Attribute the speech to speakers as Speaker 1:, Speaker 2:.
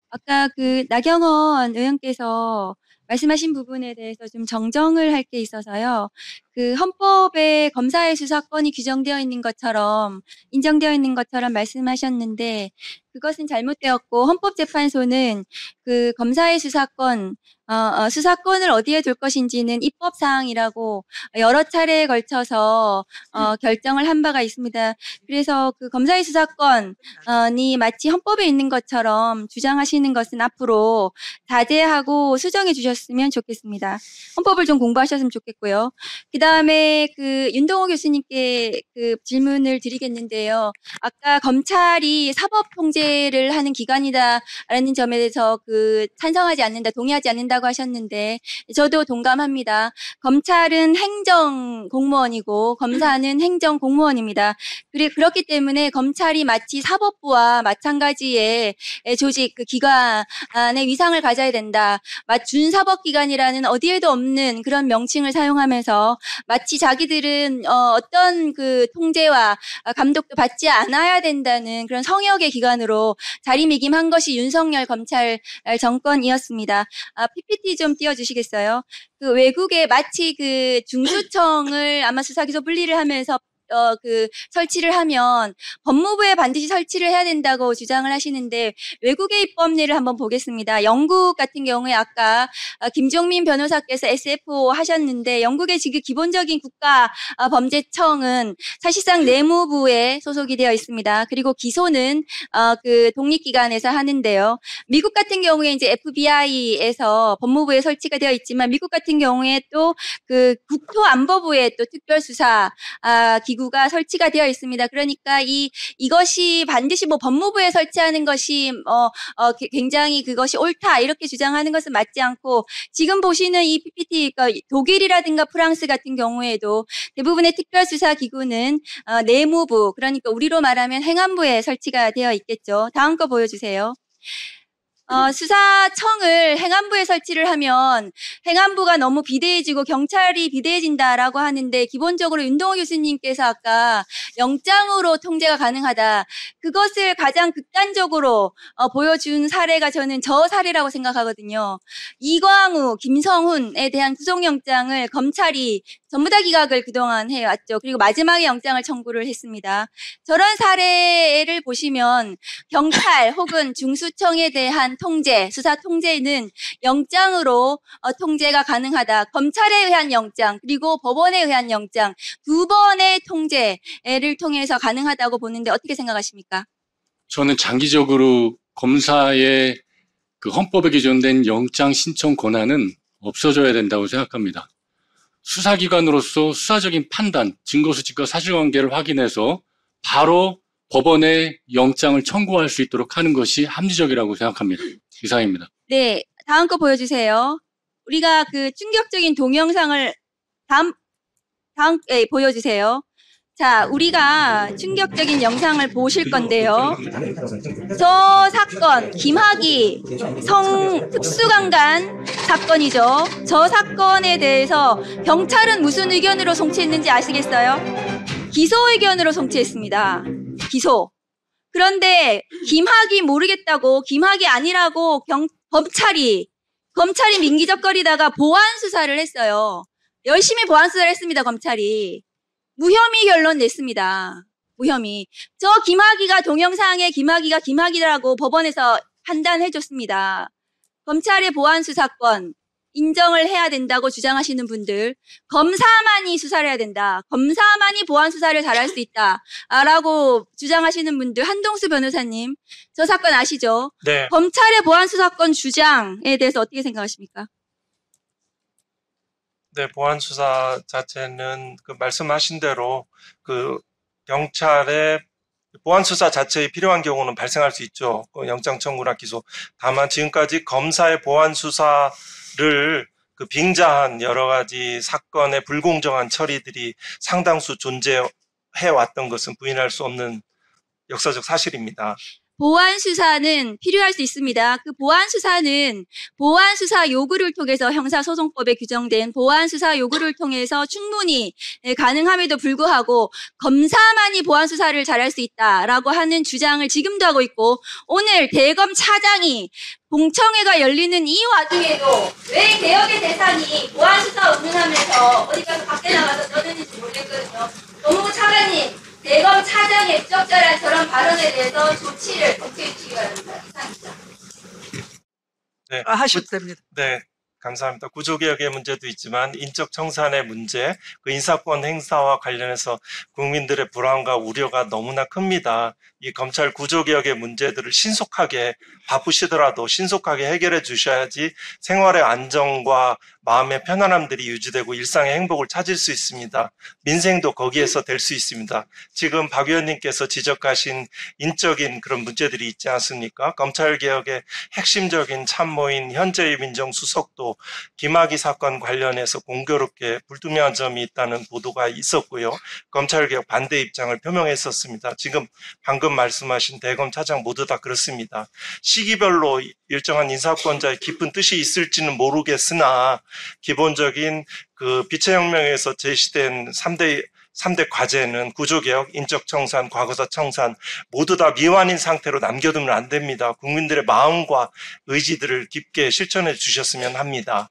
Speaker 1: 아까 그 나경원 의원께서 말씀하신 부분에 대해서 좀 정정을 할 게 있어서요. 그 헌법에 검사의 수사권이 규정되어 있는 것처럼, 인정되어 있는 것처럼 말씀하셨는데, 그것은 잘못되었고, 헌법재판소는 그 검사의 수사권, 수사권을 어디에 둘 것인지는 입법사항이라고 여러 차례에 걸쳐서 결정을 한 바가 있습니다. 그래서 그 검사의 수사권이 마치 헌법에 있는 것처럼 주장하시는 것은 앞으로 자제하고 수정해 주셨으면 좋겠습니다. 헌법을 좀 공부하셨으면 좋겠고요. 그 다음에 그 윤동호 교수님께 그 질문을 드리겠는데요. 아까 검찰이 사법 통제를 하는 기관이다라는 점에 대해서 그 찬성하지 않는다, 동의하지 않는다고 하셨는데 저도 동감합니다. 검찰은 행정 공무원이고 검사는 행정 공무원입니다. 그렇기 때문에 검찰이 마치 사법부와 마찬가지의 조직, 그 기관의 위상을 가져야 된다. 준사법기관이라는 어디에도 없는 그런 명칭을 사용하면서 마치 자기들은 어떤 그 통제와 감독도 받지 않아야 된다는 그런 성역의 기관으로 자리매김한 것이 윤석열 검찰 정권이었습니다. PPT 좀 띄워주시겠어요? 그 외국에 마치 그 중수청을 아마 수사기소 분리를 하면서 그 설치를 하면 법무부에 반드시 설치를 해야 된다고 주장을 하시는데 외국의 입법례를 한번 보겠습니다. 영국 같은 경우에 아까 김종민 변호사께서 SFO 하셨는데 영국의 지금 기본적인 국가 범죄청은 사실상 내무부에 소속이 되어 있습니다. 그리고 기소는 그 독립기관에서 하는데요. 미국 같은 경우에 이제 FBI에서 법무부에 설치가 되어 있지만 미국 같은 경우에 또 그 국토안보부에 또 특별수사 기구가 설치가 되어 있습니다. 그러니까 이것이 반드시 뭐 법무부에 설치하는 것이 굉장히 그것이 옳다 이렇게 주장하는 것은 맞지 않고 지금 보시는 이 PPT 독일이라든가 프랑스 같은 경우에도 대부분의 특별수사 기구는 내무부 그러니까 우리로 말하면 행안부에 설치가 되어 있겠죠. 다음 거 보여주세요. 수사청을 행안부에 설치를 하면 행안부가 너무 비대해지고 경찰이 비대해진다라고 하는데 기본적으로 윤동호 교수님께서 아까 영장으로 통제가 가능하다. 그것을 가장 극단적으로 보여준 사례가 저는 저 사례라고 생각하거든요. 이광우, 김성훈에 대한 구속영장을 검찰이 전부 다 기각을 그동안 해왔죠. 그리고 마지막에 영장을 청구를 했습니다. 저런 사례를 보시면 경찰 혹은 중수청에 대한 통제, 수사 통제는 영장으로 통제가 가능하다. 검찰에 의한 영장 그리고 법원에 의한 영장 두 번의 통제를 통해서 가능하다고 보는데 어떻게 생각하십니까?
Speaker 2: 저는 장기적으로 검사의 그 헌법에 기존된 영장 신청 권한은 없어져야 된다고 생각합니다. 수사기관으로서 수사적인 판단, 증거수집과 사실관계를 확인해서 바로 법원에 영장을 청구할 수 있도록 하는 것이 합리적이라고 생각합니다. 이상입니다.
Speaker 1: 네, 다음 거 보여주세요. 우리가 그 충격적인 동영상을 다음 보여주세요. 자, 우리가 충격적인 영상을 보실 건데요. 저 사건, 김학의 특수강간 사건이죠. 저 사건에 대해서 경찰은 무슨 의견으로 송치했는지 아시겠어요? 기소 의견으로 송치했습니다. 기소. 그런데 김학의 모르겠다고, 김학의 아니라고 검찰이 민기적거리다가 보완 수사를 했어요. 열심히 보완 수사를 했습니다, 검찰이. 무혐의 결론 냈습니다. 무혐의. 저 김학의가 동영상에 김학의라고 법원에서 판단해 줬습니다. 검찰의 보완 수사권 인정을 해야 된다고 주장하시는 분들, 검사만이 수사를 해야 된다. 검사만이 보완 수사를 잘할 수 있다. 라고 주장하시는 분들, 한동수 변호사님, 저 사건 아시죠?
Speaker 3: 네.
Speaker 1: 검찰의 보완 수사권 주장에 대해서 어떻게 생각하십니까?
Speaker 3: 네, 보안 수사 자체는 그 말씀하신 대로 그 경찰의 보안 수사 자체에 필요한 경우는 발생할 수 있죠. 영장 청구나 기소. 다만 지금까지 검사의 보안 수사를 그 빙자한 여러 가지 사건의 불공정한 처리들이 상당수 존재해 왔던 것은 부인할 수 없는 역사적 사실입니다.
Speaker 1: 보완 수사는 필요할 수 있습니다. 그 보완 수사는 보완 수사 요구를 통해서 형사소송법에 규정된 보완 수사 요구를 통해서 충분히 가능함에도 불구하고 검사만이 보완 수사를 잘할 수 있다라고 하는 주장을 지금도 하고 있고, 오늘 대검 차장이 공청회가 열리는 이 와중에도 왜 개혁의 대상이 보완 수사 운운하면서 어디 가서 밖에 나가서 떠드는지 모르겠거든요. 법무부 차관님, 대검 차장의 부적절한 저런 발언에 대해서 조치를 검토해 주시기 바랍니다. 이상입니다.
Speaker 3: 네,
Speaker 4: 하셔도 됩니다.
Speaker 3: 네, 감사합니다. 구조개혁의 문제도 있지만 인적 청산의 문제, 그 인사권 행사와 관련해서 국민들의 불안과 우려가 너무나 큽니다. 이 검찰 구조개혁의 문제들을 신속하게, 바쁘시더라도 신속하게 해결해 주셔야지 생활의 안정과 마음의 편안함들이 유지되고 일상의 행복을 찾을 수 있습니다. 민생도 거기에서 될 수 있습니다. 지금 박 의원님께서 지적하신 인적인 그런 문제들이 있지 않습니까? 검찰개혁의 핵심적인 참모인 현재의 민정수석도 김학의 사건 관련해서 공교롭게 불투명한 점이 있다는 보도가 있었고요. 검찰개혁 반대 입장을 표명했었습니다. 지금 방금 말씀하신 대검 차장 모두 다 그렇습니다. 시기별로 일정한 인사권자의 깊은 뜻이 있을지는 모르겠으나 기본적인 그 빛의혁명에서 제시된 3대 과제는 구조개혁, 인적청산, 과거사 청산 모두 다 미완인 상태로 남겨두면 안 됩니다. 국민들의 마음과 의지들을 깊게 실천해 주셨으면 합니다.